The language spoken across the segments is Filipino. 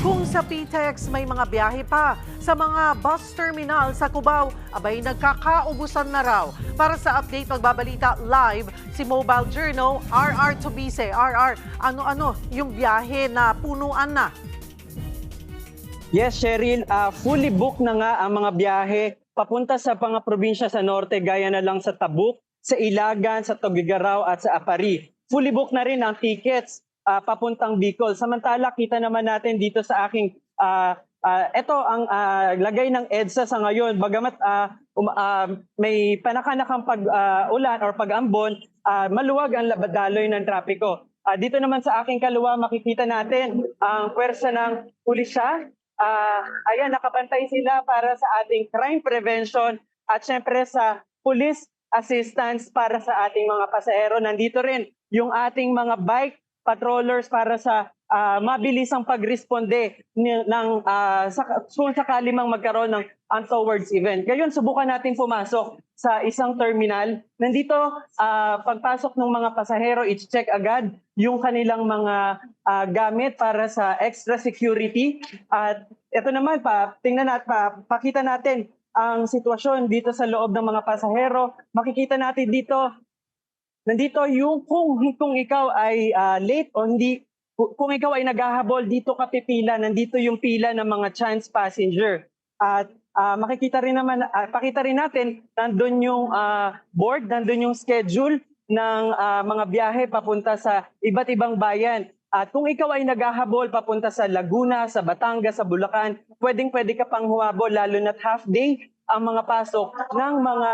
Kung sa PTEX may mga biyahe pa sa mga bus terminal sa Cubao, abay nagkakaubusan na raw. Para sa update, magbabalita live si Mobile Journal, RR Tobise. RR, ano-ano yung biyahe na punuan na? Yes, Cheryl, fully booked na nga ang mga biyahe papunta sa mga probinsya sa norte gaya na lang sa Tabuk, sa Ilagan, sa Tuguegarao at sa Apari. Fully booked na rin ang tickets papuntang Bicol. Samantala, kita naman natin dito sa aking ito ang lagay ng EDSA sa ngayon. Bagamat may panakanakang pag-ulan or pag-ambon, maluwag ang daloy ng trapiko. Dito naman sa aking kaliwa, makikita natin ang pwersa ng pulisya. Ayan, nakabantay sila para sa ating crime prevention at syempre sa police assistance para sa ating mga pasahero. Nandito rin yung ating mga bike patrollers para sa mabilisang pagresponde kung sakali mang magkaroon ng untoward event. Ngayon, subukan natin pumasok sa isang terminal. Nandito, pagpasok ng mga pasahero, i-check agad yung kanilang mga gamit para sa extra security. At ito naman, pakita natin ang sitwasyon dito sa loob ng mga pasahero. Makikita natin dito, nandito yung kung ikaw ay late o hindi, kung ikaw ay naghahabol, dito ka pipila. Nandito yung pila ng mga chance passenger. At makikita rin naman, pakita rin natin, nandun yung board, nandun yung schedule ng mga biyahe papunta sa iba't ibang bayan. At kung ikaw ay naghahabol papunta sa Laguna, sa Batangas, sa Bulacan, pwede ka pang huwabol lalo na't half day ang mga pasok ng mga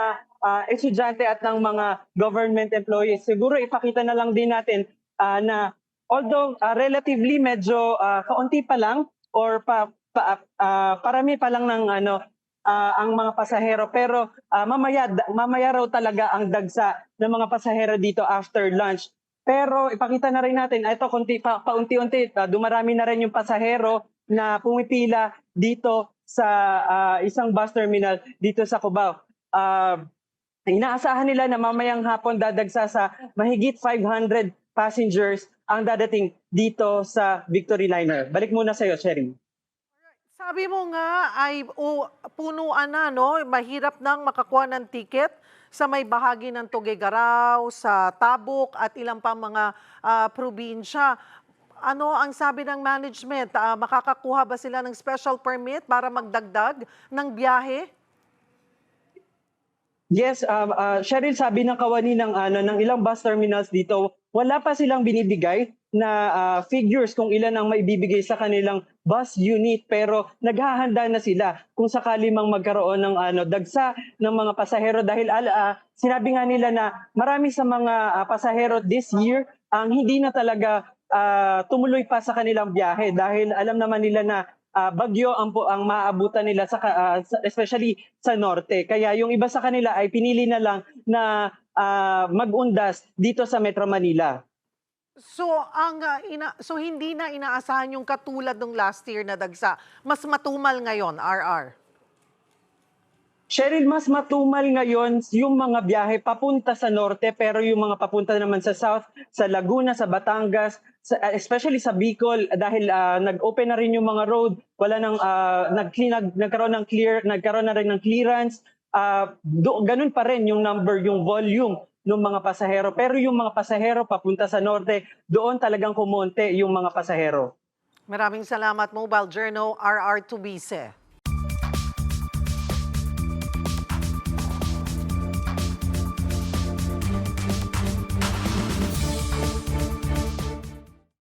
estudyante at ng mga government employees. Siguro ipakita na lang din natin na although relatively medyo kaunti pa lang or parami pa lang ng ang mga pasahero, pero mamaya raw talaga ang dagsa ng mga pasahero dito after lunch. Pero ipakita na rin natin, ito paunti-unti, dumarami na rin yung pasahero na pumipila dito sa isang bus terminal dito sa Cubao. Inaasahan nila na mamayang hapon dadagsa sa mahigit 500 passengers ang dadating dito sa Victory Liner. Balik muna sa iyo, Sherry. Sabi mo nga ay punuan na, no? Mahirap nang makakuha ng ticket sa may bahagi ng Tuguegarao, sa Tabuk at ilang pang mga probinsya. Ano ang sabi ng management? Makakakuha ba sila ng special permit para magdagdag ng biyahe? Yes, Cheryl, sabi ng kawani ng ilang bus terminals dito, wala pa silang binibigay na figures kung ilan ang maibibigay sa kanilang bus unit, pero naghahanda na sila kung sakali mang magkaroon ng dagsa ng mga pasahero dahil sinabi nga nila na marami sa mga pasahero this year ang hindi na talaga tumuloy pa sa kanilang biyahe dahil alam naman nila na bagyo ang maaabutan nila especially sa norte. Kaya yung iba sa kanila ay pinili na lang na mag-undas dito sa Metro Manila. So so hindi na inaasahan yung katulad ng last year na dagsa. Mas matumal ngayon, RR. Cheryl, mas matumal ngayon yung mga biyahe papunta sa norte, pero yung mga papunta naman sa south, sa Laguna, sa Batangas, especially sa Bicol, dahil nag-open na rin yung mga road, wala nang nagkaroon na rin ng clearance. Ganun pa rin yung number, yung volume ng mga pasahero. Pero yung mga pasahero papunta sa norte, doon talagang kumonte yung mga pasahero. Maraming salamat, Mobile Journal, RR Tubise.